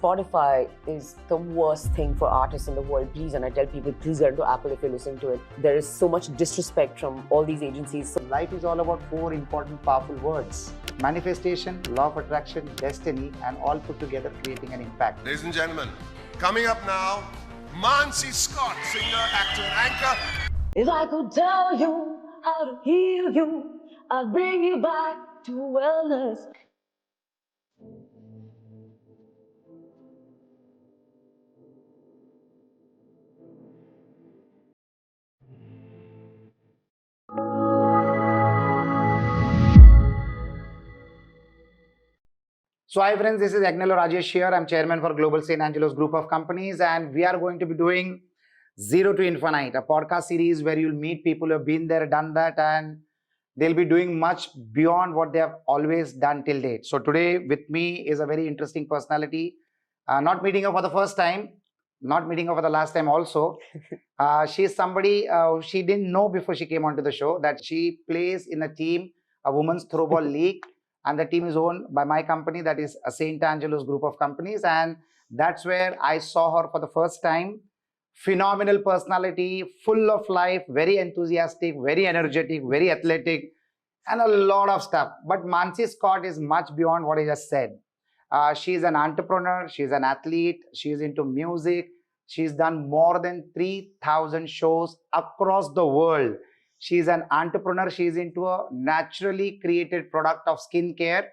Spotify is the worst thing for artists in the world. Please, and I tell people, please get into Apple if you're listening to it. There is so much disrespect from all these agencies. So life is all about four important, powerful words: manifestation, law of attraction, destiny, and all put together creating an impact. Ladies and gentlemen, coming up now, Manasi Scott, singer, actor, and anchor. If I could tell you how to heal you, I'd bring you back to wellness. So hi friends, this is Agnelorajesh here. I'm chairman for Global St. Angelo's group of companies, and we are going to be doing Zero to Infinite, a podcast series where you'll meet people who have been there, done that, and they'll be doing much beyond what they have always done till date. So today with me is a very interesting personality. Not meeting her for the first time, not meeting her for the last time also. She's somebody she didn't know before she came onto the show that she plays in a team, a women's throwball league. And the team is owned by my company, that is a St. Angelo's group of companies. And that's where I saw her for the first time. Phenomenal personality, full of life, very enthusiastic, very energetic, very athletic, and a lot of stuff. But Manasi Scott is much beyond what I just said. She's an entrepreneur, she's an athlete, she's into music. She's done more than 3,000 shows across the world. She's an entrepreneur. She's into a naturally created product of skincare.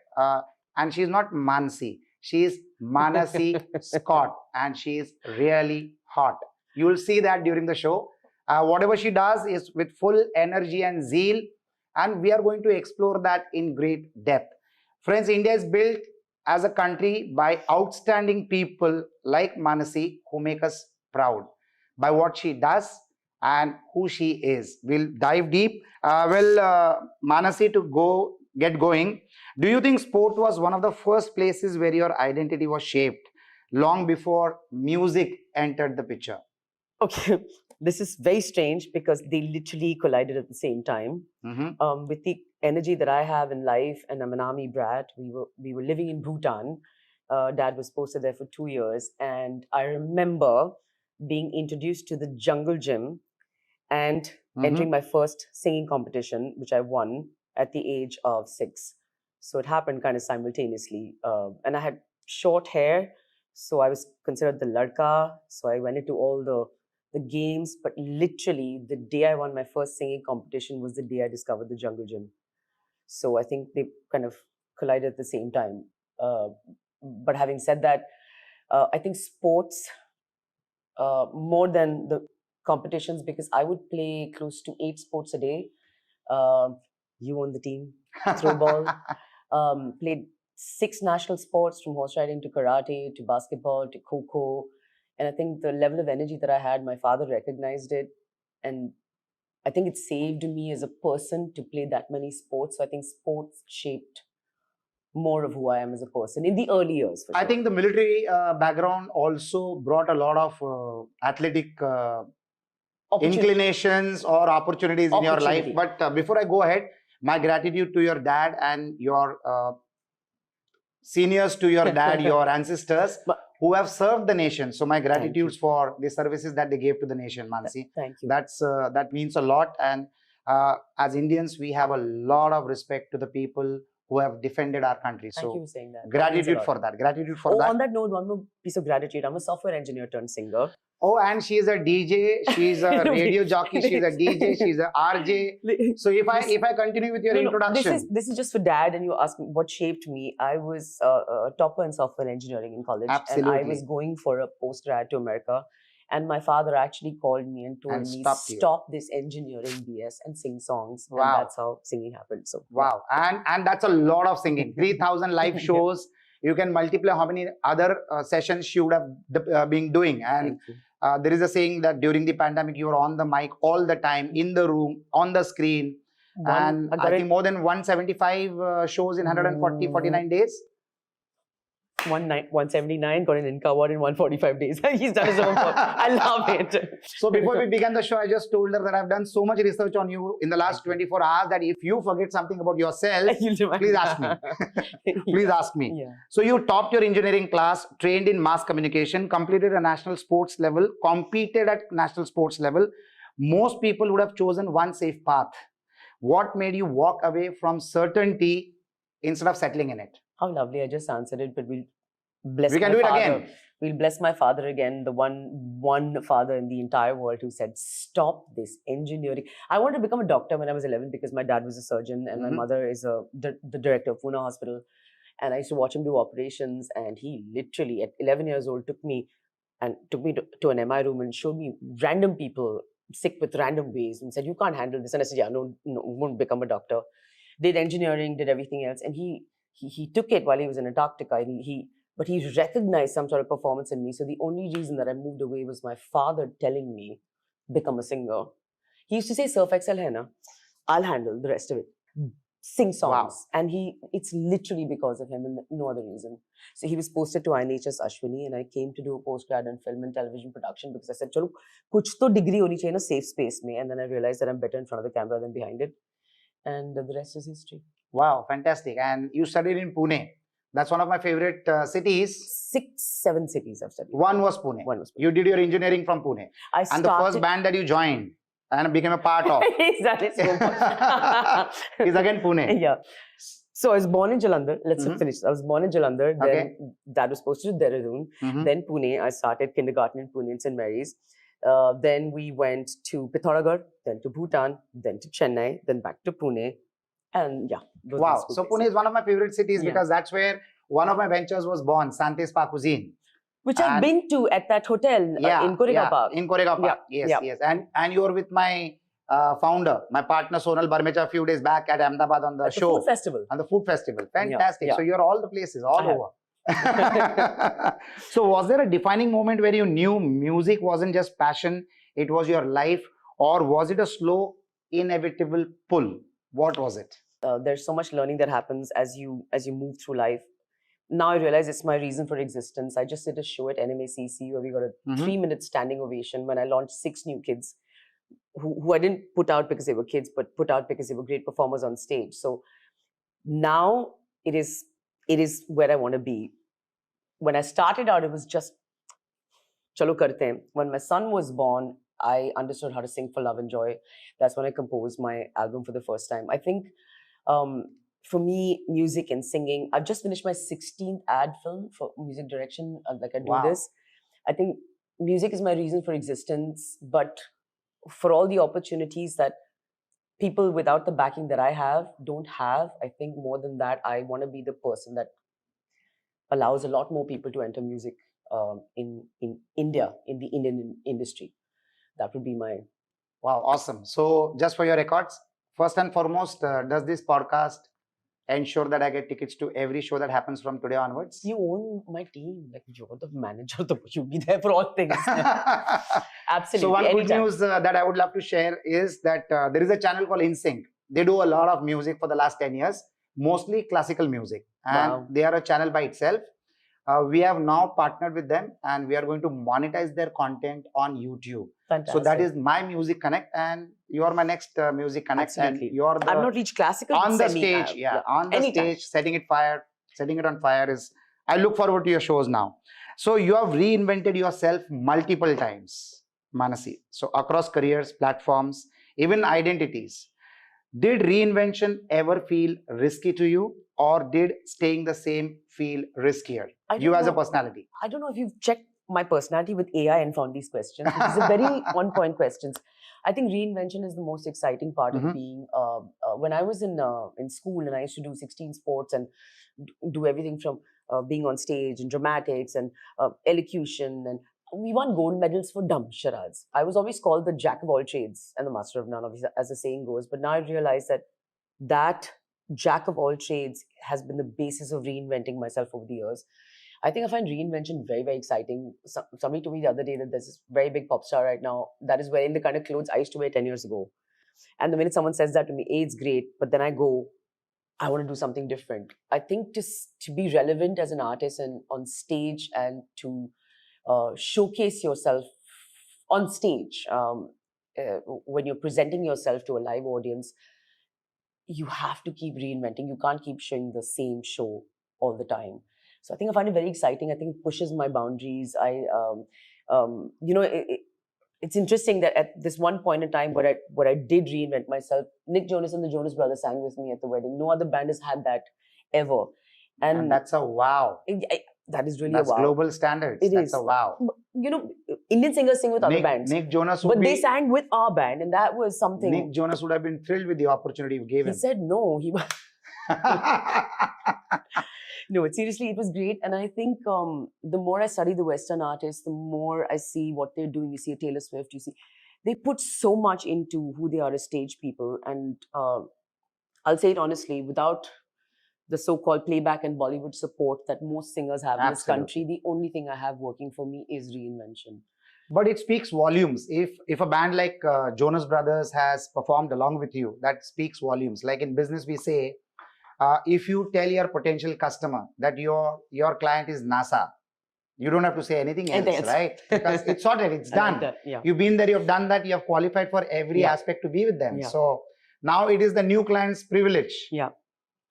And she's not Manasi. She's Manasi Scott. And she's really hot. You'll see that during the show. Whatever she does is with full energy and zeal. And we are going to explore that in great depth. Friends, India is built as a country by outstanding people like Manasi who make us proud by what she does and who she is. We'll dive deep. Manasi, to get going, do you think sport was one of the first places where your identity was shaped long before music entered the picture? Okay, this is very strange because they literally collided at the same time. With the energy that I have in life, and I'm an army brat, we were living in Bhutan. Dad was posted there for 2 years, and I remember being introduced to the jungle gym and entering my first singing competition, which I won at the age of 6. So it happened kind of simultaneously. And I had short hair, so I was considered the ladka. So I went into all the games, but literally the day I won my first singing competition was the day I discovered the jungle gym. So I think they kind of collided at the same time. But having said that, I think sports, more than the competitions, because I would play close to 8 sports a day. You own the team, Throwball. Played 6 national sports, from horse riding to karate to basketball to kho-kho. And I think the level of energy that I had, my father recognized it. And I think it saved me as a person to play that many sports. So I think sports shaped more of who I am as a person in the early years. For sure. I think the military background also brought a lot of athletic inclinations or opportunities in your life. But before I go ahead, my gratitude to your dad and your seniors to your dad, your ancestors who have served the nation. So my gratitudes for the services that they gave to the nation, Manasi. Thank you. That means a lot. And as Indians, we have a lot of respect to the people who have defended our country. Thank you for saying that. Gratitude for that. Gratitude for that. On that note, one more piece of gratitude. I'm a software engineer turned singer. Oh, and she's a DJ, she's a radio jockey, she's a DJ, she's a RJ. So if I continue with your introduction. This is just for dad, and you ask me what shaped me. I was a topper in software engineering in college. Absolutely. And I was going for a post-grad to America. And my father actually called me and told me, stop this engineering BS and sing songs. Wow. And that's how singing happened. So wow. And that's a lot of singing. 3,000 live shows. You can multiply how many other sessions you would have been doing. And there is a saying that during the pandemic, you were on the mic all the time, in the room, on the screen. I think more than 175 shows in 149 days. 179, got an Inca award in 145 days. He's done his own work. I love it. So before we began the show, I just told her that I've done so much research on you in the last 24 hours that if you forget something about yourself, please ask me. Please ask me. Yeah. So you topped your engineering class, trained in mass communication, completed a national sports level, competed at national sports level. Most people would have chosen one safe path. What made you walk away from certainty instead of settling in it? How lovely. I just answered it, but we'll bless We can my do it father. again. We'll bless my father again, the one father in the entire world who said, stop this engineering. I wanted to become a doctor when I was 11 because my dad was a surgeon and my mother is the director of Pune Hospital. And I used to watch him do operations, and he literally at 11 years old took me to an MI room and showed me random people sick with random ways and said, you can't handle this. And I said, yeah, no, won't become a doctor. Did engineering, did everything else. And he took it while he was in Antarctica. But he recognized some sort of performance in me. So the only reason that I moved away was my father telling me, become a singer. He used to say, Surf Excel hai na, I'll handle the rest of it. Sing songs. Wow. And it's literally because of him and no other reason. So he was posted to INHS Ashwini, and I came to do a postgrad in film and television production because I said, chalo, kuch to degree honi chahiye na safe space mein. And then I realized that I'm better in front of the camera than behind it. And the rest is history. Wow, fantastic. And you studied in Pune. That's one of my favorite cities. 6-7 cities I've studied. One was Pune. You did your engineering from Pune. And the first band that you joined and became a part of is again Pune. Yeah. So I was born in Jalandhar. Let's finish. I was born in Jalandhar. Then that was posted to Dehradun. Then Pune. I started kindergarten in Pune in St. Mary's. Then we went to Pithoragarh, then to Bhutan, then to Chennai, then back to Pune. And yeah. Wow. So Pune is one of my favorite cities because that's where one of my ventures was born, Sante Spa Cuisine. Which I've been to at that hotel in Koregaon Park. In Koregaon Park. Yes. And you were with my founder, my partner Sonal Barmecha a few days back at Ahmedabad on the show. Food festival. On the food festival. Fantastic. So you're all the places, all over. So was there a defining moment where you knew music wasn't just passion, it was your life, or was it a slow, inevitable pull? What was it? There's so much learning that happens as you move through life. Now I realize it's my reason for existence. I just did a show at NMACC where we got a 3-minute standing ovation when I launched 6 new kids who I didn't put out because they were kids, but put out because they were great performers on stage. So now it is where I want to be. When I started out, it was just chalo karte hain. When my son was born, I understood how to sing for love and joy. That's when I composed my album for the first time. I think for me, music and singing, I've just finished my 16th ad film for music direction. Like I do this. I think music is my reason for existence, but for all the opportunities that people without the backing that I have don't have, I think more than that, I want to be the person that allows a lot more people to enter music in India, in the Indian industry. That would be my... Wow, awesome. So just for your records, first and foremost, does this podcast ensure that I get tickets to every show that happens from today onwards? You own my team. Like, you're the manager. You'll be there for all things. Absolutely. So one good news that I would love to share is that there is a channel called InSync. They do a lot of music for the last 10 years, mostly classical music. And they are a channel by itself. We have now partnered with them and we are going to monetize their content on YouTube. Fantastic. So that is my Music Connect and you are my next Music Connect. Absolutely. And you are I've not reached classical. on the stage. On the stage, setting it on fire is... I look forward to your shows now. So you have reinvented yourself multiple times, Manasi. So across careers, platforms, even identities. Did reinvention ever feel risky to you, or did staying the same feel riskier? You as a personality. I don't know if you've checked my personality with AI and found these questions. These are very on-point questions. I think reinvention is the most exciting part of being. When I was in school and I used to do 16 sports and do everything from being on stage and dramatics and elocution, and we won gold medals for dumb charades. I was always called the jack of all trades and the master of none, as the saying goes. But now I realize that jack of all trades has been the basis of reinventing myself over the years. I think I find reinvention very, very exciting. Somebody told me the other day that there's this very big pop star right now that is wearing the kind of clothes I used to wear 10 years ago. And the minute someone says that to me, it's great. But then I go, I want to do something different. I think to be relevant as an artist and on stage and to showcase yourself on stage, when you're presenting yourself to a live audience, you have to keep reinventing. You can't keep showing the same show all the time. So I think I find it very exciting. I think it pushes my boundaries. It's interesting that at this one point in time where I did reinvent myself, Nick Jonas and the Jonas Brothers sang with me at the wedding. No other band has had that ever. And that's a wow. That is really That's a wow. Global standards. That's a wow. Indian singers sing with other bands. Nick Jonas they sang with our band, and that was something. Nick Jonas would have been thrilled with the opportunity you gave him. He said no. No, seriously, it was great. And I think the more I study the Western artists, the more I see what they're doing. You see a Taylor Swift, they put so much into who they are as stage people. And I'll say it honestly, without the so-called playback and Bollywood support that most singers have in this country, the only thing I have working for me is reinvention. But it speaks volumes. If a band like Jonas Brothers has performed along with you, that speaks volumes. Like in business, we say, if you tell your potential customer that your client is NASA, you don't have to say anything else, right? Because it's sorted, it's done. You've been there, you've done that, you have qualified for every aspect to be with them. So now it is the new client's privilege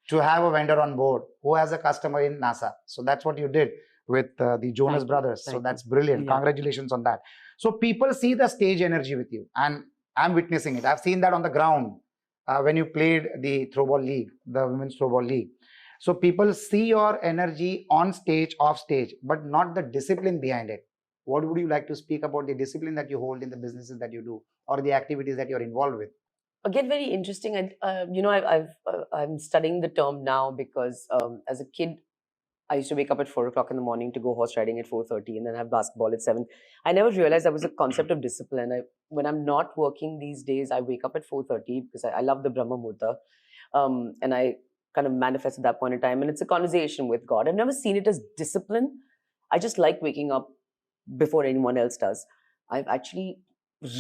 to have a vendor on board who has a customer in NASA. So that's what you did with the Jonas Brothers. So that's brilliant. Congratulations on that. So people see the stage energy with you, and I'm witnessing it. I've seen that on the ground when you played the Throwball League, the Women's Throwball League. So people see your energy on stage, off stage, but not the discipline behind it. What would you like to speak about the discipline that you hold in the businesses that you do or the activities that you're involved with? Again, very interesting. I'm studying the term now because as a kid, I used to wake up at 4 o'clock in the morning to go horse riding at 4:30 and then have basketball at 7. I never realized that was a concept of discipline. When I'm not working these days, I wake up at 4:30 because I love the Brahma Muhurta. And I kind of manifest at that point in time. And it's a conversation with God. I've never seen it as discipline. I just like waking up before anyone else does. I've actually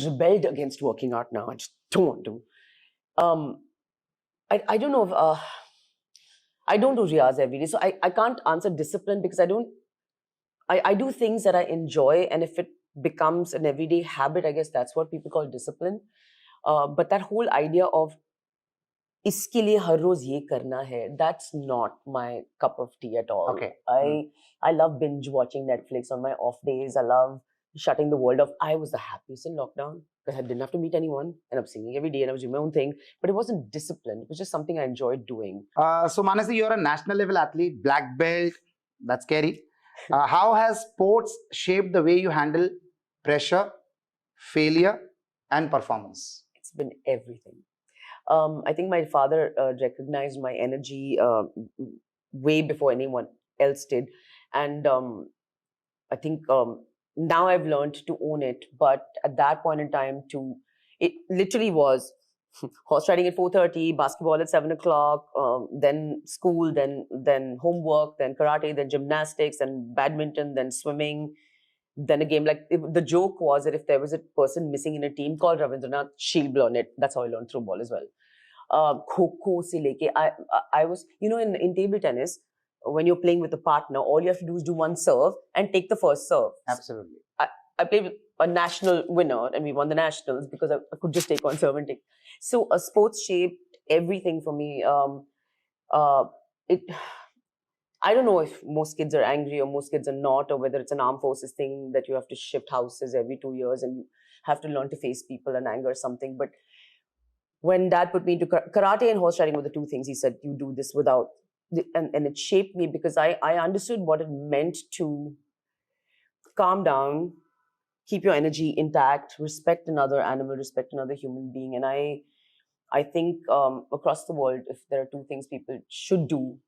rebelled against working out now. I just don't want to. I don't know if... I don't do riyaz every day. So I can't answer discipline because I do things that I enjoy. And if it becomes an everyday habit, I guess that's what people call discipline. But that whole idea of iske liye har roz ye karna hai, that's not my cup of tea at all. Okay. I love binge watching Netflix on my off days. I love shutting the world off. I was the happiest in lockdown because I didn't have to meet anyone and I'm singing every day and I was doing my own thing. But it wasn't discipline. It was just something I enjoyed doing. So Manasi, you're a national level athlete, black belt. That's scary. How has sports shaped the way you handle pressure, failure, and performance? It's been everything. I think my father recognized my energy way before anyone else did. And I think now I've learned to own it. But at that point in time, it literally was horse riding at 4:30, basketball at 7 o'clock, then school, then homework, then karate, then gymnastics, then badminton, then swimming. Then a game the joke was that if there was a person missing in a team called Ravindranath, she'll blow on it. That's how I learned through ball as well. Kho se leke, I was, in table tennis, when you're playing with a partner, all you have to do is do one serve and take the first serve. Absolutely. I played with a national winner and we won the nationals because I could just take one serve and take. So sports shaped everything for me. I don't know if most kids are angry or most kids are not, or whether it's an armed forces thing that you have to shift houses every 2 years and you have to learn to face people and anger or something. But when Dad put me into karate and horse riding were the two things he said, you do this without, and it shaped me because I understood what it meant to calm down, keep your energy intact, respect another animal, respect another human being. And I think across the world, if there are two things people should do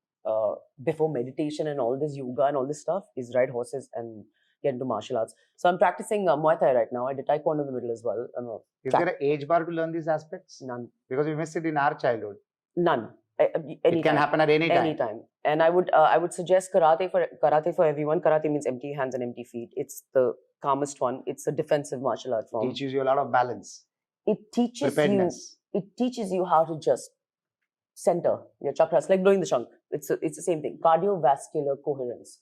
before meditation and all this yoga and all this stuff, is ride horses and get into martial arts. So I'm practicing Muay Thai right now. I did Taekwondo in the middle as well. Is there an age bar to learn these aspects? None. Because we missed it in our childhood. None. It can happen at any time. Anytime. And I would suggest karate for everyone. Karate means empty hands and empty feet. It's the calmest one. It's a defensive martial art form. Teaches you a lot of balance. It teaches you how to just center, your chakras, like blowing the chunk. It's the same thing. Cardiovascular coherence.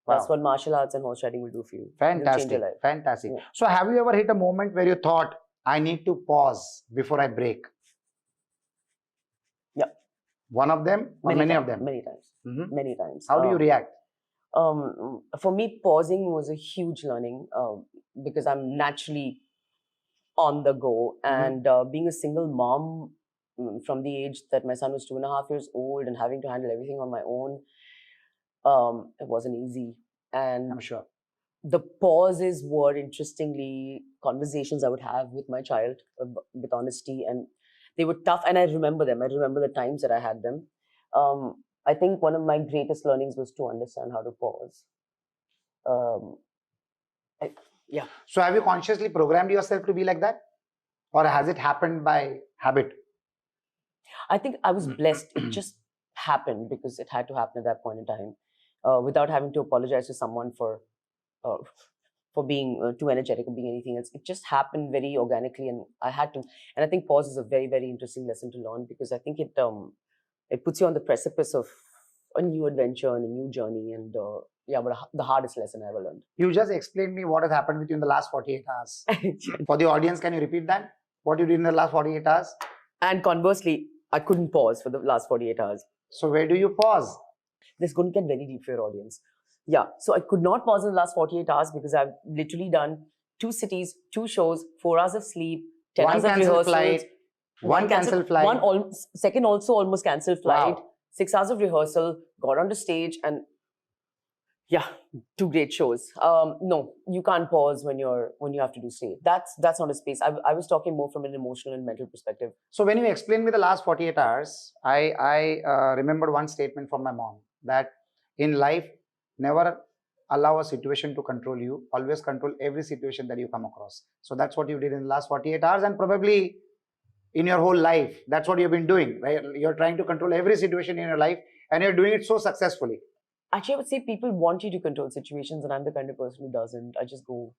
That's Wow. what martial arts and horse riding will do for you. It'll change Fantastic. your life. Fantastic. Yeah. So have you ever hit a moment where you thought, I need to pause before I break? Yeah. One of them or many of them? Many times. Mhm. Many times. How do you react? For me, pausing was a huge learning because I'm naturally on the go. And being a single mom from the age that my son was 2.5 years old and having to handle everything on my own, it wasn't easy. And I'm sure. the pauses were, interestingly, conversations I would have with my child with honesty, and they were tough, and I remember them. I remember the times that I had them. I think one of my greatest learnings was to understand how to pause. Yeah. So have you consciously programmed yourself to be like that? Or has it happened by habit? I think I was blessed. It just happened because it had to happen at that point in time, without having to apologize to someone for being too energetic or being anything else. It just happened very organically, and I had to. And I think pause is a very, very interesting lesson to learn, because I think it puts you on the precipice of a new adventure and a new journey. And but the hardest lesson I ever learned. You just explained me what has happened with you in the last 48 hours. For the audience, can you repeat that? What you did in the last 48 hours? And conversely, I couldn't pause for the last 48 hours. So where do you pause? This is going to get very deep for your audience. Yeah, so I could not pause in the last 48 hours because I've literally done 2 cities, 2 shows, 4 hours of sleep, 10 hours of rehearsals. Flight, one cancelled flight. Second also almost cancelled flight. Wow. 6 hours of rehearsal, got onto stage, and yeah, 2 great shows. No, you can't pause when you have to do stage. That's not a space. I was talking more from an emotional and mental perspective. So when you explained me the last 48 hours, I remembered one statement from my mom, that in life, never allow a situation to control you. Always control every situation that you come across. So that's what you did in the last 48 hours, and probably in your whole life, that's what you've been doing, right? You're trying to control every situation in your life, and you're doing it so successfully. Actually, I would say people want you to control situations, and I'm the kind of person who doesn't. I just go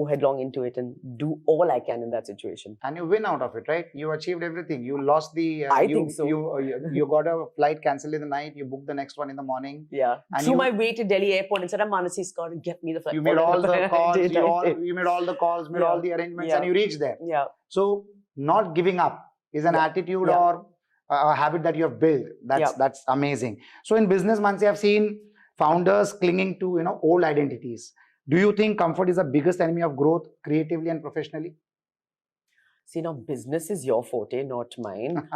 headlong into it and do all I can in that situation. And you win out of it, right? You achieved everything. You lost the... I think so. You got a flight cancelled in the night. You booked the next one in the morning. Yeah. And Threw my way to Delhi airport and said, I'm Manasi Scott, and get me the flight. You made all the calls. You made all the calls, made Yeah. all the arrangements, Yeah. and you reached there. Yeah. So not giving up is an Yeah. attitude Yeah. or a habit that you have built. That's amazing. So in business, Manasi, I've seen founders clinging to old identities. Do you think comfort is the biggest enemy of growth, creatively and professionally? See, now business is your forte, not mine.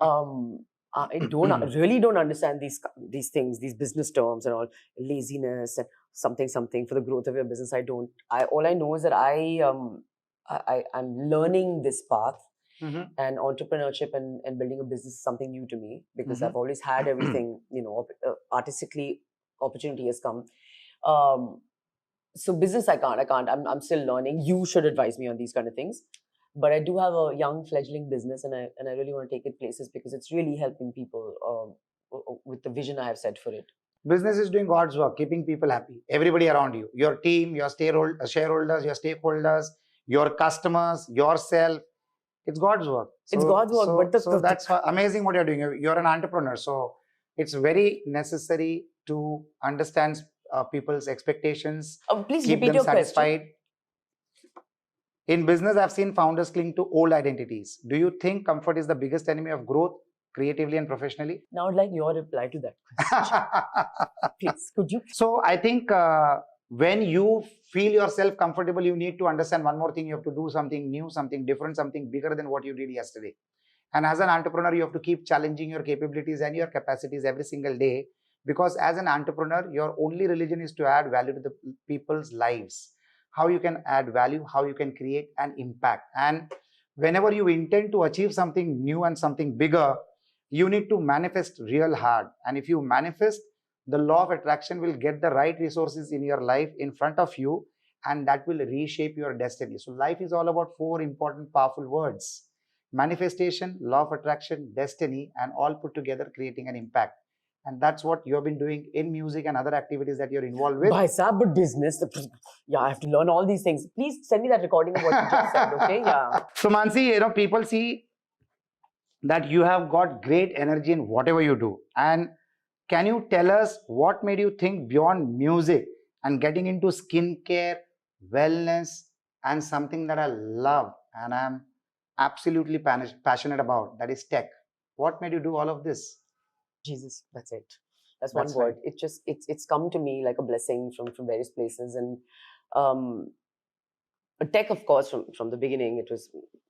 I really don't understand these things, these business terms and all, laziness and something for the growth of your business. All I know is that I'm learning this path. And entrepreneurship and building a business is something new to me, because I've always had everything, artistically, opportunity has come. So business, I can't. I'm still learning. You should advise me on these kind of things. But I do have a young fledgling business, and I really want to take it places, because it's really helping people with the vision I have set for it. Business is doing God's work, keeping people happy. Everybody around you, your team, your shareholders, your stakeholders, your customers, yourself. It's God's work. It's God's work. So that's amazing what you're doing. You're an entrepreneur. So it's very necessary to understand people's expectations. Please keep repeat them your satisfied. question. In business, I've seen founders cling to old identities. Do you think comfort is the biggest enemy of growth, creatively and professionally? Now I'd like your reply to that question. Please, could you? So I think when you feel yourself comfortable, you need to understand one more thing. You have to do something new, something different, something bigger than what you did yesterday. And as an entrepreneur, you have to keep challenging your capabilities and your capacities every single day. Because as an entrepreneur, your only religion is to add value to the people's lives. How you can add value, how you can create an impact. And whenever you intend to achieve something new and something bigger, you need to manifest real hard. And if you manifest, the law of attraction will get the right resources in your life in front of you, and that will reshape your destiny. So life is all about 4 important, powerful words: manifestation, law of attraction, destiny, and all put together creating an impact. And that's what you've been doing in music and other activities that you're involved with. Bhai Saab, but business, yeah, I have to learn all these things. Please send me that recording of what you just said, okay? Yeah. So Manasi, people see that you have got great energy in whatever you do. And can you tell us what made you think beyond music and getting into skincare, wellness, and something that I love and I'm absolutely passionate about, that is tech? What made you do all of this? Jesus, that's it. That's That's one right. word. It's come to me like a blessing from various places. And um, tech, of course, from the beginning, it was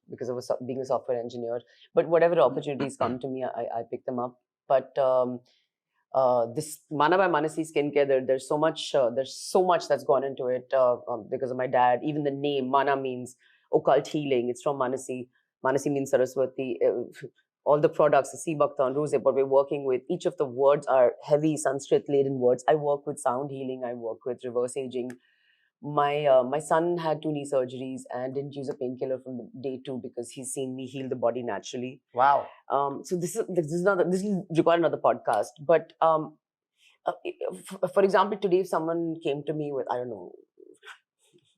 because of being a software engineer. But whatever opportunities come to me, I pick them up. But this Mana by Manasi skincare, there's so much that's gone into it because of my dad. Even the name Mana means occult healing. It's from Manasi. Manasi means Saraswati. All the products, the sea buckthorn, rosehip, what we're working with, each of the words are heavy Sanskrit laden words. I work with sound healing. I work with reverse aging. My son had 2 knee surgeries and didn't use a painkiller from day 2 because he's seen me heal the body naturally. Wow. So this will require another podcast. But for example, today if someone came to me with, I don't know,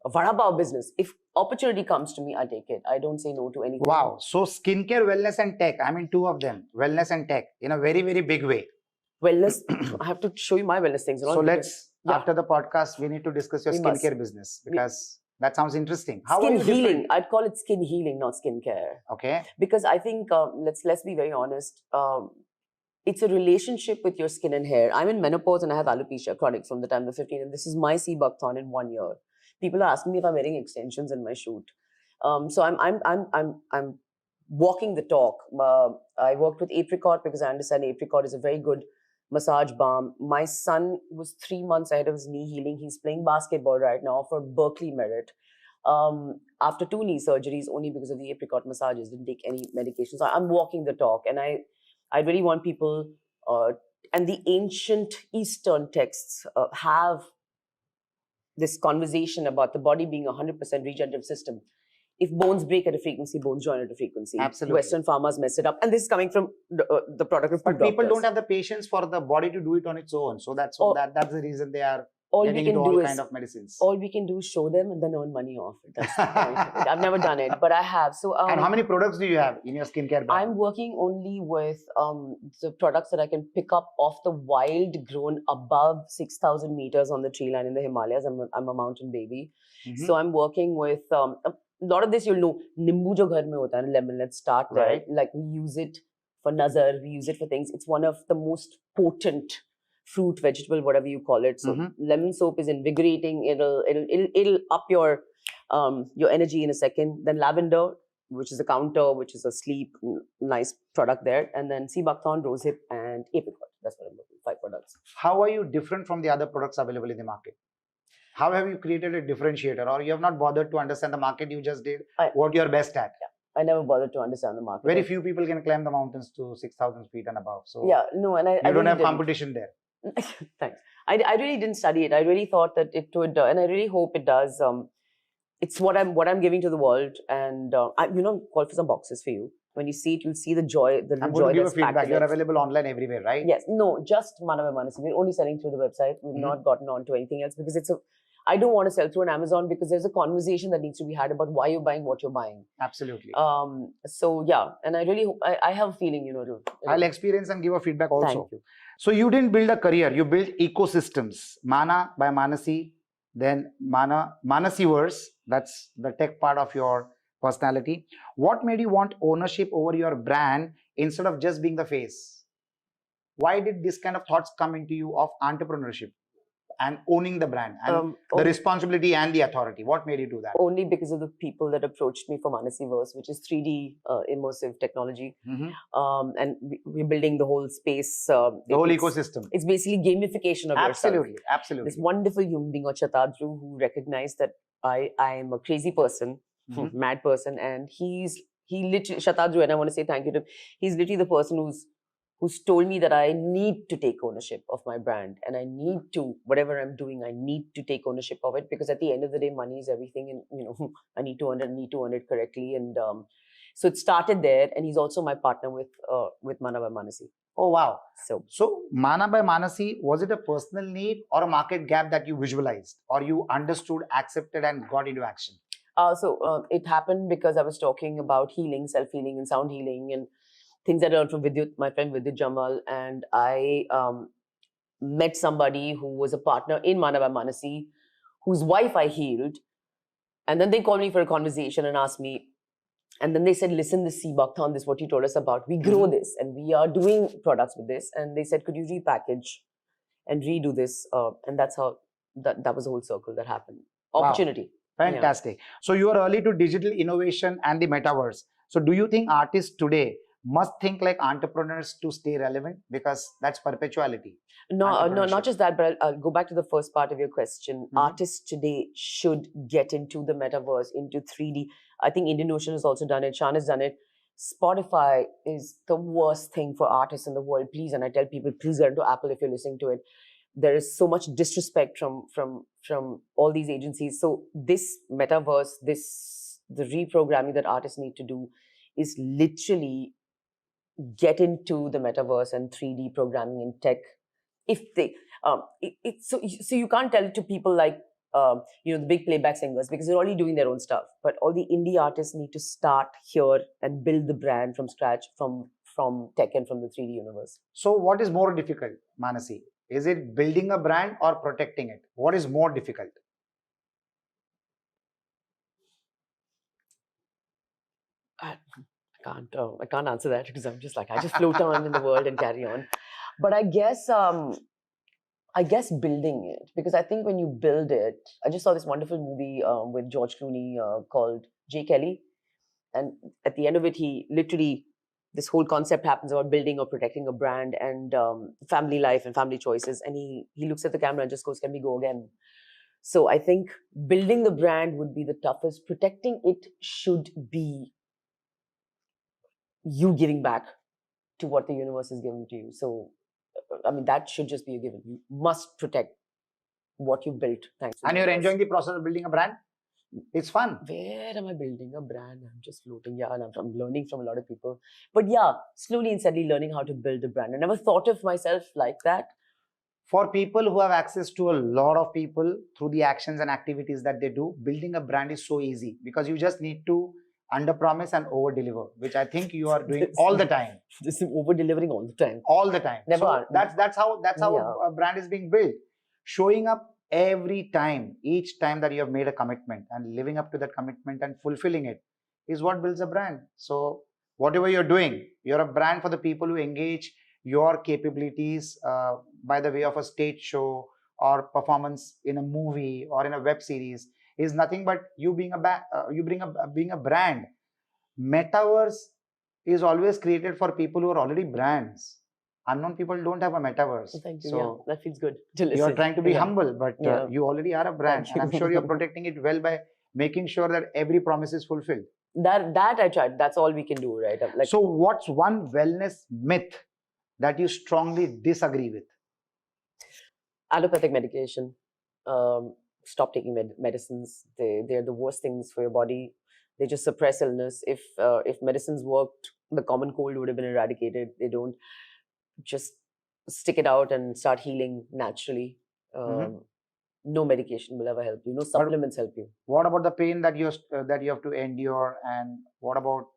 a vada pav business, if opportunity comes to me, I take it. I don't say no to anything. Wow. So skincare, wellness, and tech. I mean, 2 of them, wellness and tech, in a very, very big way. Wellness. I have to show you my wellness things. So let's, after the podcast, we need to discuss your skincare business because that sounds interesting. How skin are you healing. different? I'd call it skin healing, not skincare. Okay. Because I think let's be very honest. It's a relationship with your skin and hair. I'm in menopause and I have alopecia chronic from the time of 15, and this is my sea buckthorn in 1 year. People are asking me if I'm wearing extensions in my shoot. So I'm walking the talk. I worked with apricot because I understand apricot is a very good massage balm. My son was 3 months ahead of his knee healing. He's playing basketball right now for Berkeley Merit. After 2 knee surgeries, only because of the apricot massages, didn't take any medication. So I'm walking the talk, and I really want people, and the ancient Eastern texts have this conversation about the body being a 100% regenerative system. If bones break at a frequency, bones join at a frequency. Absolutely. Western farmers mess it up. And this is coming from the product of But two people doctors. don't have the patience for the body to do it on its own. So that's the reason they are getting into all kind of medicines. All we can do is show them and then earn money off it. That's the point. I've never done it, but I have. So, and how many products do you have in your skincare brand? I'm working only with the products that I can pick up off the wild grown above 6,000 meters on the tree line in the Himalayas. I'm a mountain baby. Mm-hmm. So I'm working with a lot of this, you'll know, nimbu jo ghar mein hota hai, lemon, let's start there. Right. Like we use it for nazar, we use it for things. It's one of the most potent fruit, vegetable, whatever you call it. So lemon soap is invigorating. It'll up your energy in a second. Then lavender, which is a counter, which is a sleep, nice product there. And then sea buckthorn, rosehip, and apricot. That's what I'm looking for, 5 products. How are you different from the other products available in the market? How have you created a differentiator? Or you have not bothered to understand the market, you just did what you're best at? Yeah. I never bothered to understand the market. Very few people can climb the mountains to 6,000 feet and above. So yeah, no, and I don't have competition there. Thanks. I really didn't study it. I really thought that it would, and I really hope it does. It's what I'm giving to the world, and call for some boxes for you. When you see it, you'll see the joy. I'm going to give a feedback. You're available online everywhere, right? Yes. No, just Mana by Manasi. We're only selling through the website. We've not gotten on to anything else because I don't want to sell through an Amazon because there's a conversation that needs to be had about why you're buying what you're buying. Absolutely. So yeah, and I really hope, I have a feeling, I'll experience and give a feedback also. Thank you. So you didn't build a career, you built ecosystems. Mana by Manasi, then Manasiverse, that's the tech part of your personality. What made you want ownership over your brand instead of just being the face? Why did this kind of thoughts come into you of entrepreneurship and owning the brand and the responsibility and the authority? What made you do that? Only because of the people that approached me for Manasiverse, which is 3D immersive technology. And we're building the whole space. The whole ecosystem. It's basically gamification of yourself. Absolutely. This wonderful human being, Shatadru, who recognized that I am a crazy person, mad person. And he literally, Shatadru, and I want to say thank you to him, he's literally the person who's told me that I need to take ownership of my brand, and I need to, whatever I'm doing, I need to take ownership of it, because at the end of the day, money is everything, and I need to earn it correctly. And so it started there, and he's also my partner with Mana by Manasi. Oh wow. So Mana by Manasi, was it a personal need or a market gap that you visualized or you understood, accepted and got into action? So it happened because I was talking about healing, self-healing and sound healing, and things I learned from Vidyut, my friend Vidyut Jamal, and I met somebody who was a partner in Mana by Manasi, whose wife I healed. And then they called me for a conversation and asked me, and then they said, listen, this sea buckthorn, this is what you told us about. We grow this and we are doing products with this. And they said, could you repackage and redo this? And that's how, that was the whole circle that happened. Opportunity. Wow. Fantastic. Yeah. So you are early to digital innovation and the metaverse. So do you think artists today must think like entrepreneurs to stay relevant? Because that's perpetuality. No, not just that, but I'll go back to the first part of your question. Artists today should get into the metaverse, into 3D. I think Indian Ocean has also done it. Shan has done it. Spotify is the worst thing for artists in the world. Please, and I tell people, please get into Apple if you're listening to it. There is so much disrespect from all these agencies. So this metaverse, the reprogramming that artists need to do is literally get into the metaverse and 3D programming and tech. If they, so you can't tell it to people like, the big playback singers, because they're already doing their own stuff. But all the indie artists need to start here and build the brand from scratch, from tech and from the 3D universe. So what is more difficult, Manasi? Is it building a brand or protecting it? What is more difficult? I can't answer that because I'm just like, I just float on in the world and carry on. But I guess building it, because I think when you build it, I just saw this wonderful movie with George Clooney called J. Kelly. And at the end of it, he literally, this whole concept happens about building or protecting a brand and family life and family choices. And he looks at the camera and just goes, can we go again? So I think building the brand would be the toughest. Protecting it should be you giving back to what the universe has given to you. So, I mean, that should just be a given. You must protect what you built. Thanks. And you're enjoying the process of building a brand? It's fun. Where am I building a brand? I'm just floating. Yeah, and I'm learning from a lot of people. But yeah, slowly and steadily learning how to build a brand. I never thought of myself like that. For people who have access to a lot of people through the actions and activities that they do, building a brand is so easy because you just need to under-promise and over-deliver, which I think you are doing all the time. This is over-delivering all the time. All the time. Never. So that's how a brand is being built. Showing up every time, each time that you have made a commitment and living up to that commitment and fulfilling it is what builds a brand. So whatever you're doing, you're a brand for the people who engage your capabilities by the way of a stage show or performance in a movie or in a web series is nothing but you being being a brand. Metaverse is always created for people who are already brands. Unknown people don't have a metaverse. Oh, thank you. So that feels good to listen. You're trying to be humble, but you already are a brand. And I'm sure you're protecting it well by making sure that every promise is fulfilled. That I tried. That's all we can do, right? Like, so what's one wellness myth that you strongly disagree with? Allopathic medication. Stop taking medicines. They're the worst things for your body. They just suppress illness. If medicines worked, the common cold would have been eradicated. They don't. Just stick it out and start healing naturally. No medication will ever help you. No supplements help you. What about the pain that you have to endure? And what about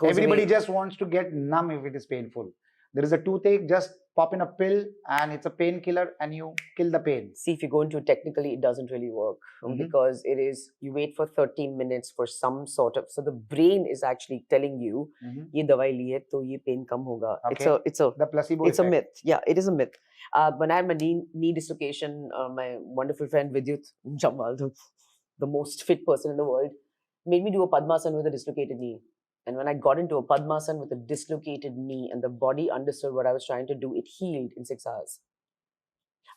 everybody just wants to get numb if it is painful? There is a toothache, just pop in a pill and it's a painkiller and you kill the pain. See, if you go into it technically, it doesn't really work because it is, you wait for 13 minutes for some sort of, so the brain is actually telling you, ye dawai liye to ye pain kam hoga. Okay. It's a the placebo It's effect. a myth. Yeah, it is a myth. When I had my knee dislocation, my wonderful friend Vidyut Jamal, the most fit person in the world, made me do a Padmasana with a dislocated knee. And when I got into a Padmasana with a dislocated knee and the body understood what I was trying to do, it healed in 6 hours.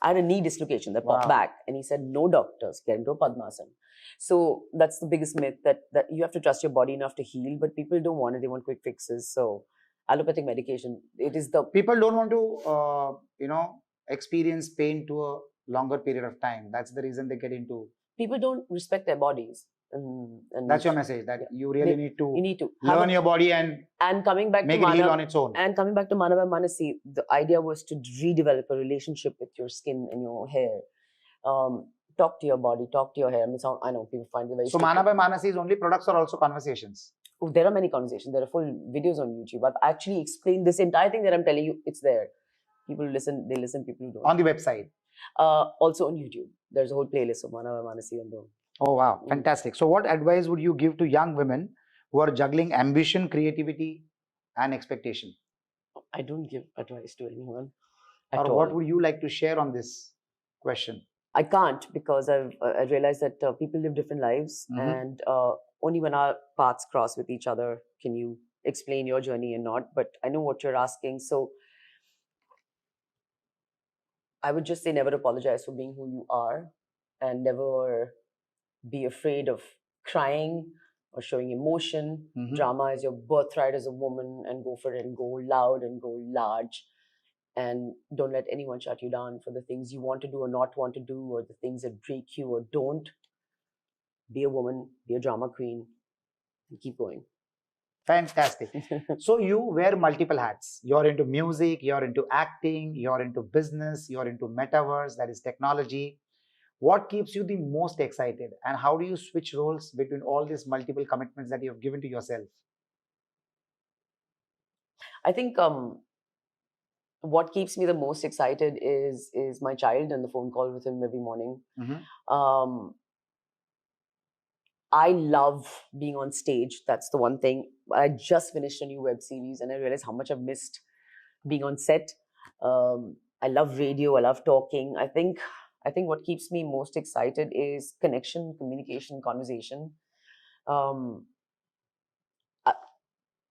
I had a knee dislocation that popped back. And he said, no doctors, get into a Padmasana. So that's the biggest myth, that you have to trust your body enough to heal. But people don't want it. They want quick fixes. So allopathic medication, it is the... People don't want to, experience pain to a longer period of time. That's the reason they get into... People don't respect their bodies. And that's your message, that you really need to learn your body and coming back make to it heal on its own. And coming back to Mana by Manasi, the idea was to redevelop a relationship with your skin and your hair. Talk to your body, talk to your hair. I know people find it very So Mana by Manasi is only products or also conversations? Oh, there are many conversations. There are full videos on YouTube. I've actually explained this entire thing that I'm telling you. It's there. People listen. They listen. People who don't. On the website. Also on YouTube. There's a whole playlist of Manasi and the. Oh wow, fantastic. So what advice would you give to young women who are juggling ambition, creativity, and expectation? I don't give advice to anyone. Or what would you like to share on this question? I can't, because I realized that people live different lives, and only when our paths cross with each other can you explain your journey and not. But I know what you're asking, so I would just say never apologize for being who you are, and never be afraid of crying or showing emotion. Drama is your birthright as a woman, and go for it and go loud and go large. And don't let anyone shut you down for the things you want to do or not want to do, or the things that break you or don't. Be a woman, be a drama queen, and keep going. Fantastic. So you wear multiple hats. You're into music, you're into acting, you're into business, you're into metaverse, that is technology. What keeps you the most excited, and how do you switch roles between all these multiple commitments that you have given to yourself? I think what keeps me the most excited is my child and the phone call with him every morning. I love being on stage. That's the one thing. I just finished a new web series and I realized how much I've missed being on set. I love radio. I love talking. I think what keeps me most excited is connection, communication, conversation.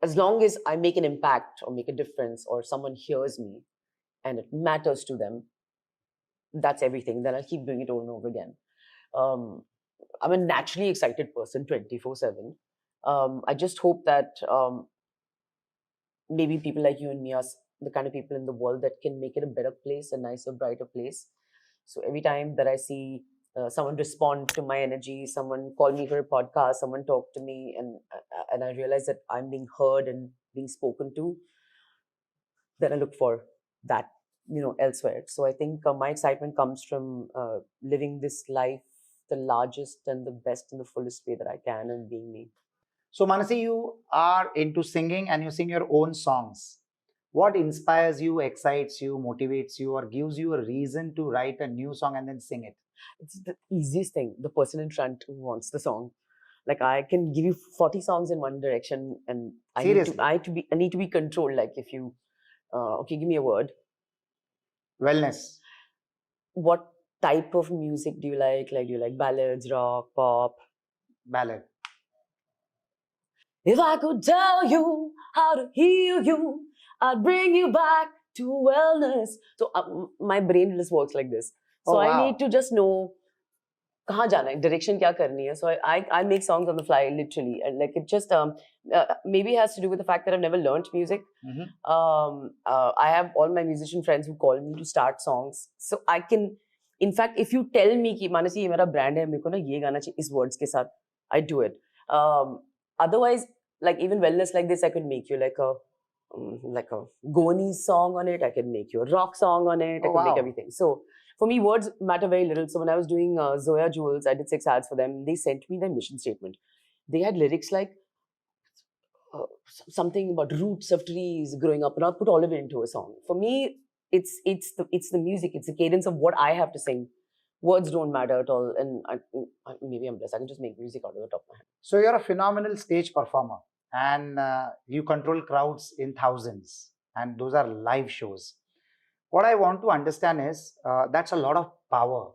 As long as I make an impact or make a difference, or someone hears me and it matters to them, that's everything. Then I'll keep doing it over and over again. I'm a naturally excited person 24/7. I just hope that maybe people like you and me are the kind of people in the world that can make it a better place, a nicer, brighter place. So every time that I see someone respond to my energy, someone call me for a podcast, someone talk to me, and I realize that I'm being heard and being spoken to, then I look for that, elsewhere. So I think my excitement comes from living this life the largest and the best and the fullest way that I can, and being me. So Manasi, you are into singing and you sing your own songs. What inspires you, excites you, motivates you, or gives you a reason to write a new song and then sing it? It's the easiest thing. The person in front who wants the song. Like, I can give you 40 songs in one direction, and I need to be controlled. Like, if you, okay, give me a word. Wellness. What type of music do you like? Like, do you like ballads, rock, pop? Ballad. If I could tell you how to heal you, I'd bring you back to wellness. So my brain just works like this. So I need to just know kahan jana hai, direction kya karni hai. So I make songs on the fly, literally, and like, it just maybe has to do with the fact that I've never learned music. I have all my musician friends who call me to start songs, so I can. In fact, if you tell me कि Manasi ये मेरा brand है, मेरे को ना ये गाना चाहिए इस words के साथ, I do it. Otherwise, like even wellness like this, I could make you like a Goni song on it. I could make you a rock song on it. I could make everything. So for me, words matter very little. So when I was doing Zoya Jewels, I did 6 ads for them. They sent me their mission statement. They had lyrics like something about roots of trees growing up, and I put all of it into a song. For me, it's the music, it's the cadence of what I have to sing. Words don't matter at all, and maybe I'm blessed. I can just make music out of the top of my head. So you're a phenomenal stage performer, and you control crowds in thousands, and those are live shows. What I want to understand is that's a lot of power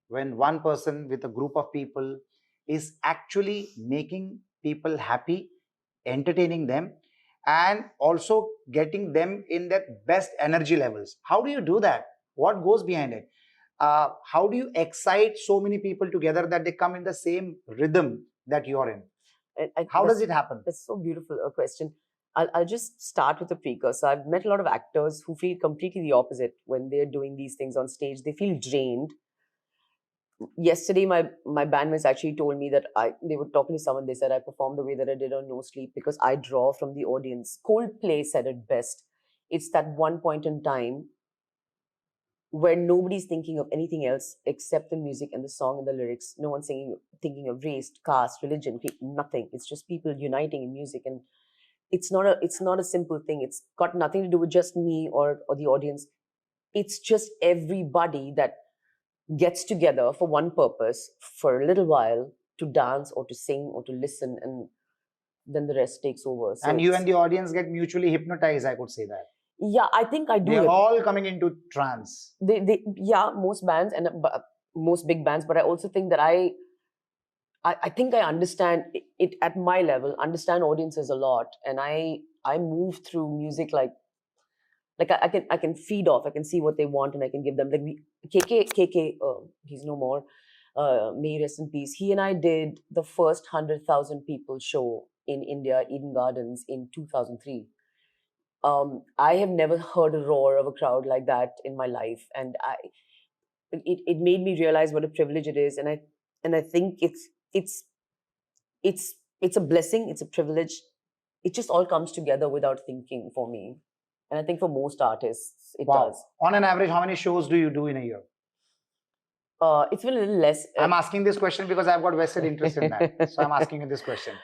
when one person with a group of people is actually making people happy, entertaining them, and also getting them in their best energy levels. How do you do that? What goes behind it? How do you excite so many people together that they come in the same rhythm that you're in? How does it happen? That's so beautiful a question. I'll just start with a precursor. I've met a lot of actors who feel completely the opposite when they're doing these things on stage. They feel drained. Yesterday, my bandmates actually told me that they were talking to someone. They said I performed the way that I did on No Sleep because I draw from the audience. Coldplay said it best. It's that one point in time where nobody's thinking of anything else except the music and the song and the lyrics. No one's thinking of race, caste, religion, nothing. It's just people uniting in music, and it's not a simple thing. It's got nothing to do with just me or the audience. It's just everybody that gets together for one purpose for a little while, to dance or to sing or to listen, and then the rest takes over. So and you and the audience get mutually hypnotized, I could say that. Yeah, I think I do. They're all coming into trance. Yeah, most bands and most big bands, but I also think that I think I understand it at my level, understand audiences a lot, and I move through music like I can feed off. I can see what they want, and I can give them. Like KK, he's no more. May he rest in peace. He and I did the first 100,000 people show in India, Eden Gardens, in 2003. I have never heard a roar of a crowd like that in my life, and it made me realize what a privilege it is, and I think it's a blessing, it's a privilege. It just all comes together without thinking for me, and I think for most artists it does. On an average, how many shows do you do in a year? It's been a little less. I'm asking this question because I've got vested interest in that, so I'm asking you this question.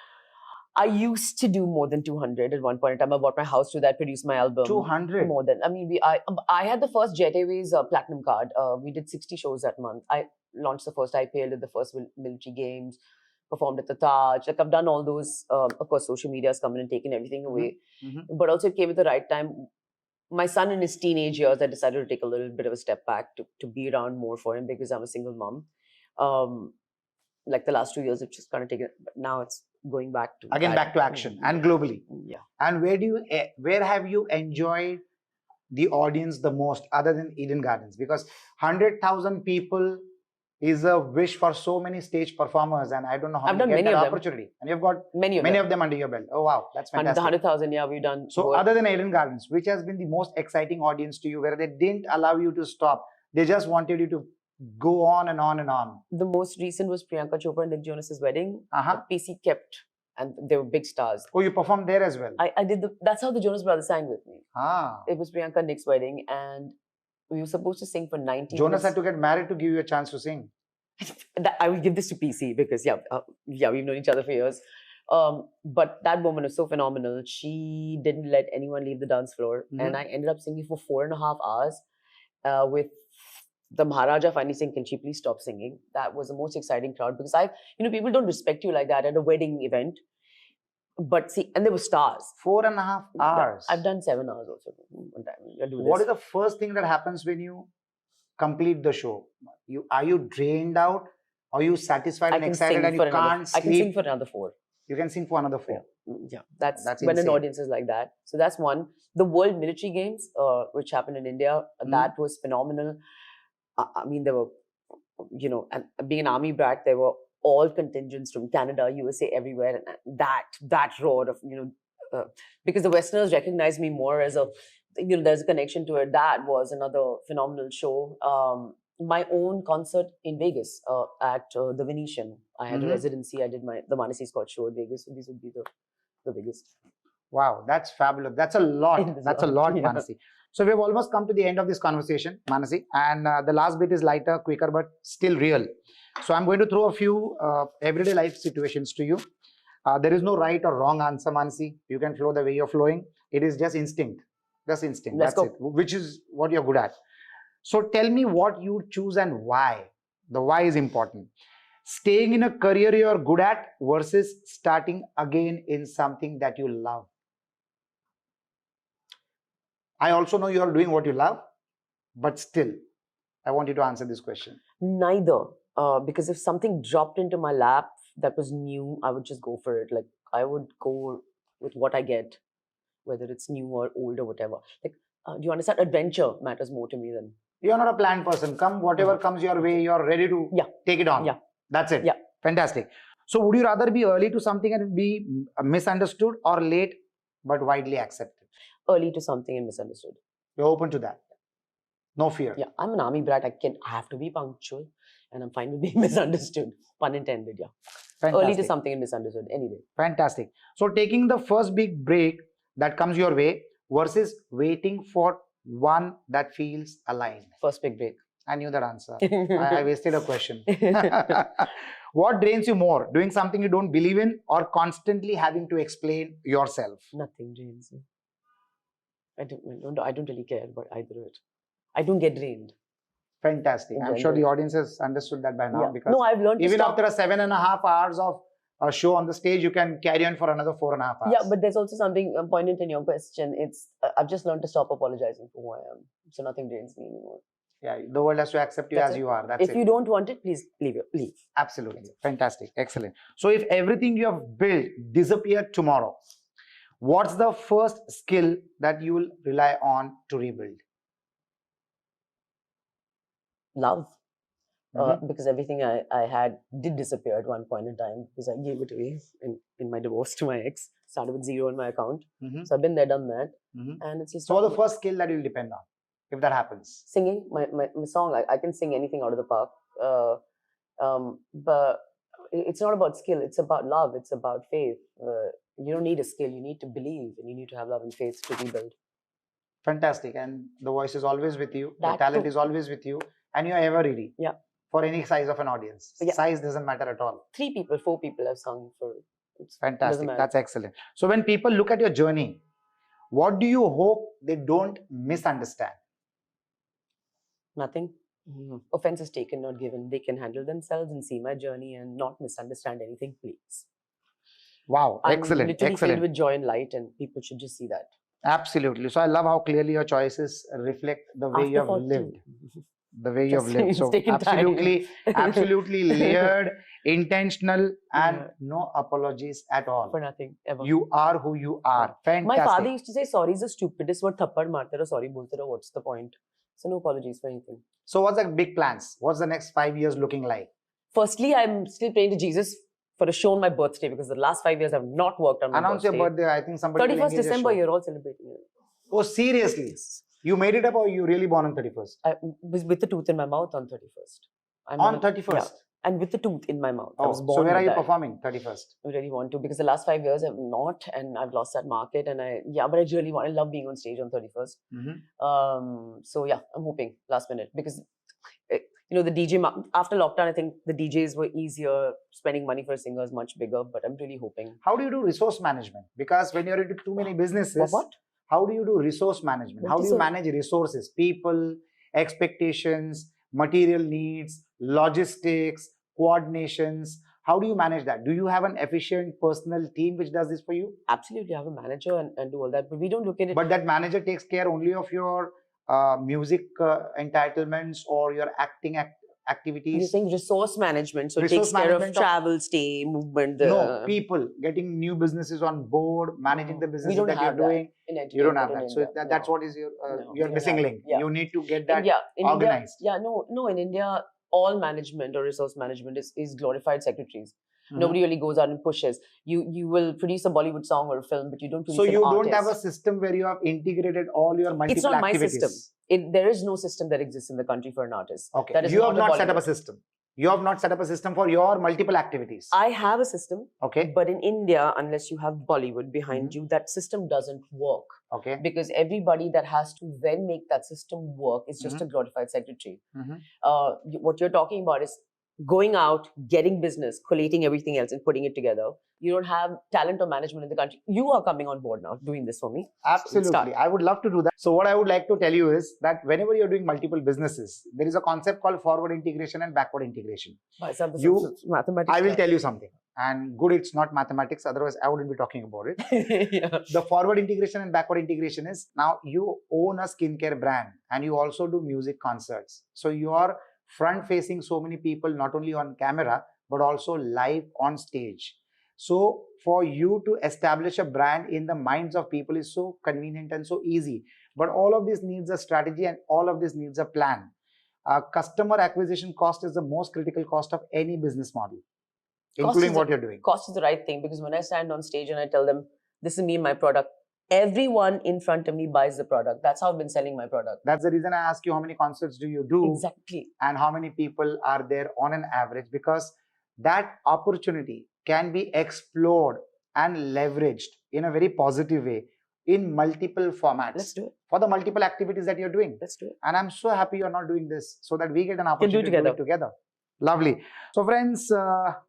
I used to do more than 200 at one point in time. I bought my house to that, produced my album. 200? More than. I mean, I had the first Jet Airways platinum card. We did 60 shows that month. I launched the first IPL, did the first military games, performed at the Taj. Like, I've done all those. Of course, social media has come in and taken everything away. Mm-hmm. But also it came at the right time. My son in his teenage years, I decided to take a little bit of a step back to be around more for him, because I'm a single mom. Like the last 2 years, it's just kind of taken, but now it's going back to back to action, and globally. Yeah. And where have you enjoyed the audience the most, other than Eden Gardens? Because 100,000 people is a wish for so many stage performers, and I don't know how I've done many of opportunity. Them. And you've got many of them under your belt. Oh wow, that's fantastic. 100,000, yeah, we've done. So other than Eden Gardens, which has been the most exciting audience to you, where they didn't allow you to stop, they just wanted you to go on and on and on? The most recent was Priyanka Chopra and Nick Jonas's wedding. PC kept, and they were big stars. Oh, you performed there as well? I did that's how the Jonas Brothers sang with me. Ah. It was Priyanka and Nick's wedding, and we were supposed to sing for 90 Jonas minutes. had to get married to give you a chance to sing. I will give this to PC because we've known each other for years. But that woman was so phenomenal. She didn't let anyone leave the dance floor, and I ended up singing for 4.5 hours with the Maharaja finally saying, "Can she please stop singing?" That was the most exciting crowd, because people don't respect you like that at a wedding event. But see, and there were stars. 4.5 hours. I've done 7 hours also one time. What is the first thing that happens when you complete the show? Are you drained out? Are you satisfied and excited and you can't sleep? I can sing for another 4. You can sing for another 4. Yeah, that's when insane. An audience is like that. So that's one. The World Military Games, which happened in India, that was phenomenal. I mean, there were, and being an army brat, there were all contingents from Canada, USA, everywhere, and that roar of, because the Westerners recognize me more as there's a connection to it. That was another phenomenal show. My own concert in Vegas at the Venetian. I had a residency. I did the Manasi Scott show at Vegas. So these would be the biggest. Wow, that's fabulous. That's a lot. That's a lot, yeah. Manasi. So we've almost come to the end of this conversation, Manasi. And the last bit is lighter, quicker, but still real. So I'm going to throw a few everyday life situations to you. There is no right or wrong answer, Manasi. You can flow the way you're flowing. It is just instinct. Just instinct. Let's That's go. it. Which is what you're good at. So tell me what you choose and why. The why is important. Staying in a career you're good at versus starting again in something that you love. I also know you're doing what you love, but still, I want you to answer this question. Neither. Because if something dropped into my lap that was new, I would just go for it. Like, I would go with what I get, whether it's new or old or whatever. Like, do you understand? Adventure matters more to me than... You're not a planned person. Whatever comes your way, you're ready to take it on. Yeah. That's it. Yeah. Fantastic. So would you rather be early to something and be misunderstood, or late but widely accepted? Early to something and misunderstood. You're open to that? No fear? Yeah. I'm an army brat. I have to be punctual, and I'm fine with being misunderstood. Pun intended, yeah. Fantastic. Early to something and misunderstood, any day. Fantastic. So taking the first big break that comes your way versus waiting for one that feels aligned. First big break. I knew that answer. I wasted a question. What drains you more? Doing something you don't believe in or constantly having to explain yourself? Nothing drains me. I don't really care about either of it. I don't get drained. Fantastic. I'm sure the audience has understood that by now, because no, I've learned even after a 7.5 hours of a show on the stage, you can carry on for another 4.5 hours. Yeah, but there's also something poignant in your question. It's I've just learned to stop apologizing for who I am. So nothing drains me anymore. Yeah, the world has to accept you as you are. That's it. If you don't want it, please leave. Absolutely. Fantastic. Excellent. So if everything you have built disappeared tomorrow, what's the first skill that you will rely on to rebuild? Love. Because everything I had did disappear at one point in time because I gave it away in my divorce to my ex. Started with 0 in my account. So I've been there, done that. And it's just... So the first skill that you'll depend on, if that happens? Singing. My song, I can sing anything out of the park. But it's not about skill. It's about love. It's about faith. You don't need a skill. You need to believe and you need to have love and faith to rebuild. Fantastic. And the voice is always with you. The talent is always with you. And you're ever ready. Yeah. For any size of an audience. Yeah. Size doesn't matter at all. 3 people, 4 people have sung for it. It's fantastic. That's excellent. So when people look at your journey, what do you hope they don't misunderstand? Nothing. Offense is taken, not given. They can handle themselves and see my journey and not misunderstand anything, please. Wow. Excellent. I'm literally excellent. filled with joy and light, and people should just see that. Absolutely. So I love how clearly your choices reflect the way you have lived. The way you have lived. So absolutely layered, intentional, and no apologies at all. For nothing, ever. You are who you are. Fantastic. My father used to say, sorry is the stupidest word. Thappad marte raho, sorry bolte raho. What's the point? So no apologies for anything. So what's the big plans? What's the next 5 years looking like? Firstly, I'm still praying to Jesus for a show on my birthday because the last 5 years I've not worked on my birthday. Announce your birthday. I think somebody 31st December, you're all celebrating it. Oh, seriously? You made it up or you really born on 31st? I was with the tooth in my mouth on 31st. On 31st? Yeah. And with the tooth in my mouth. Oh, I was born so where are you that. performing 31st? I really want to because the last 5 years I've not, and I've lost that market. And but I really want. I love being on stage on 31st. So yeah, I'm hoping last minute because the DJ after lockdown, I think the DJs were easier. Spending money for a singer is much bigger. But I'm really hoping. How do you do resource management? Because when you're into too many businesses, what? How do you do resource management? How do you manage resources, people, expectations, material needs, logistics, coordinations? How do you manage that? Do you have an efficient personal team which does this for you? Absolutely. I have a manager and do all that. But we don't look at it. But that manager takes care only of your music entitlements or your acting activities? You're saying resource management. So it takes care of travel, stay, movement. No, people, getting new businesses on board, managing the business that you're doing. You don't have that. So that's what is your missing link. Yeah. You need to get that in organized. India, in India, all management or resource management is glorified secretaries. Nobody really goes out and pushes. You will produce a Bollywood song or a film, but you don't produce an artist. Don't have a system where you have integrated all your multiple activities. It's not my system. There is no system that exists in the country for an artist. Okay. You have not set up a system. You have not set up a system for your multiple activities. I have a system. Okay. But in India, unless you have Bollywood behind you, that system doesn't work. Okay. Because everybody that has to then make that system work is just a glorified secretary. What you're talking about is going out, getting business, collating everything else and putting it together. You don't have talent or management in the country. You are coming on board now, doing this for me. Absolutely. I would love to do that. So what I would like to tell you is that whenever you're doing multiple businesses, there is a concept called forward integration and backward integration. I will tell you something. And good, it's not mathematics. Otherwise, I wouldn't be talking about it. Yeah. The forward integration and backward integration is now you own a skincare brand and you also do music concerts. So you are front facing so many people, not only on camera, but also live on stage. So for you to establish a brand in the minds of people is so convenient and so easy. But all of this needs a strategy and all of this needs a plan. Customer acquisition cost is the most critical cost of any business model, including what you're doing. Cost is the right thing because when I stand on stage and I tell them, this is me and my product, everyone in front of me buys the product. That's how I've been selling my product. That's the reason I ask you how many concerts do you do? Exactly. And how many people are there on an average, because that opportunity can be explored and leveraged in a very positive way in multiple formats. Let's do it. For the multiple activities that you're doing. Let's do it. And I'm so happy you're not doing this so that we get an Can opportunity do to do it together. Lovely. So friends,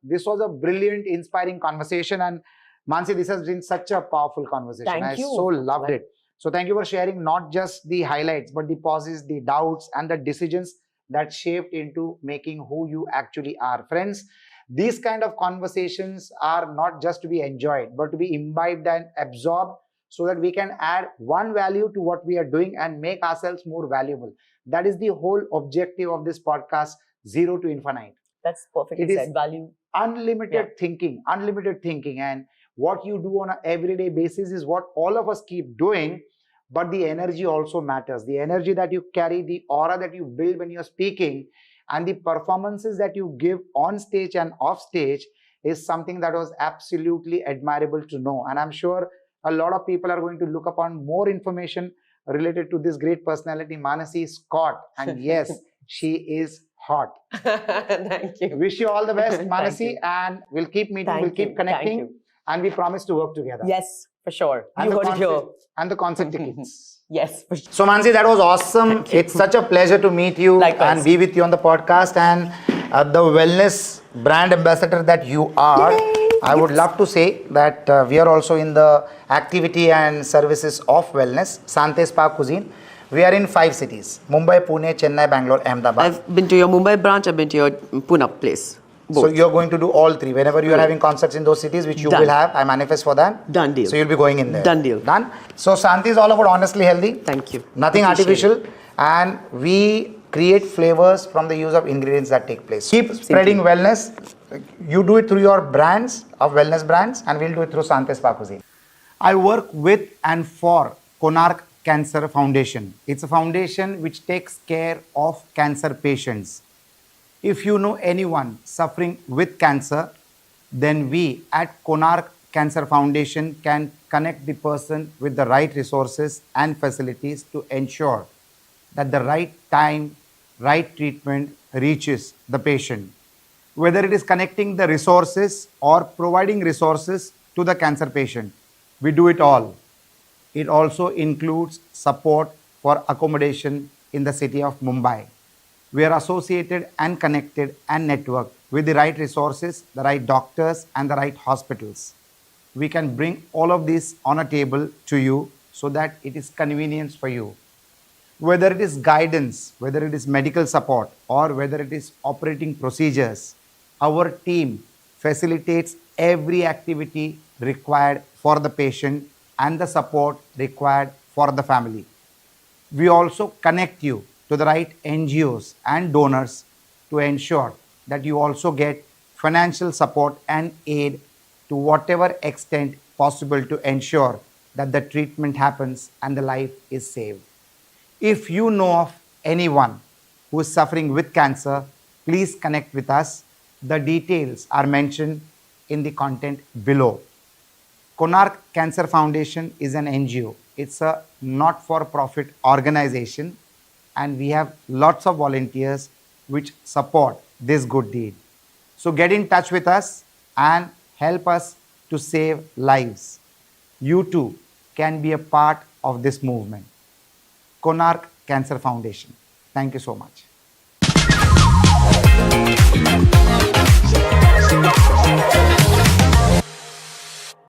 this was a brilliant, inspiring conversation. And Manasi, this has been such a powerful conversation. Thank I you. so loved it. So thank you for sharing not just the highlights, but the pauses, the doubts, and the decisions that shaped into making who you actually are. Friends, these kind of conversations are not just to be enjoyed, but to be imbibed and absorbed so that we can add one value to what we are doing and make ourselves more valuable. That is the whole objective of this podcast, Zero to Infinite. That's perfectly said. Value. Unlimited thinking, unlimited thinking. And what you do on an everyday basis is what all of us keep doing. But the energy also matters. The energy that you carry, the aura that you build when you're speaking, and the performances that you give on stage and off stage is something that was absolutely admirable to know. And I'm sure a lot of people are going to look upon more information related to this great personality, Manasi Scott. And yes, she is hot. Thank you. Wish you all the best, Manasi. And we'll keep meeting, we'll keep connecting. And we promise to work together. Yes, for sure. And you heard it here. And the concert tickets. Yes, for sure. So Manasi, that was awesome. It's such a pleasure to meet you and be with you on the podcast. And the wellness brand ambassador that you are, I would love to say that we are also in the activity and services of wellness, Sante Spa Cuisine. We are in 5 cities: Mumbai, Pune, Chennai, Bangalore, Ahmedabad. I've been to your Mumbai branch, I've been to your Pune place. Both. So you're going to do all 3. Whenever you are having concerts in those cities, which you will have, I manifest for that. Done deal. So you'll be going in there. Done deal. Done. So Santi is all about honestly healthy. Thank you. Nothing artificial. And we create flavors from the use of ingredients that take place. Keep spreading wellness. You do it through your brands of wellness brands, and we'll do it through Sante Spa Cuisine. I work with and for Konark Cancer Foundation. It's a foundation which takes care of cancer patients. If you know anyone suffering with cancer, then we at Konark Cancer Foundation can connect the person with the right resources and facilities to ensure that the right time, right treatment reaches the patient. Whether it is connecting the resources or providing resources to the cancer patient, we do it all. It also includes support for accommodation in the city of Mumbai. We are associated and connected and networked with the right resources, the right doctors, and the right hospitals. We can bring all of this on a table to you so that it is convenience for you. Whether it is guidance, whether it is medical support, or whether it is operating procedures, our team facilitates every activity required for the patient and the support required for the family. We also connect you to the right NGOs and donors to ensure that you also get financial support and aid to whatever extent possible to ensure that the treatment happens and the life is saved. If you know of anyone who is suffering with cancer, please connect with us. The details are mentioned in the content below. Konark Cancer Foundation is an NGO. It's a not-for-profit organization, and we have lots of volunteers which support this good deed. So get in touch with us and help us to save lives. You too can be a part of this movement. Konark Cancer Foundation. Thank you so much.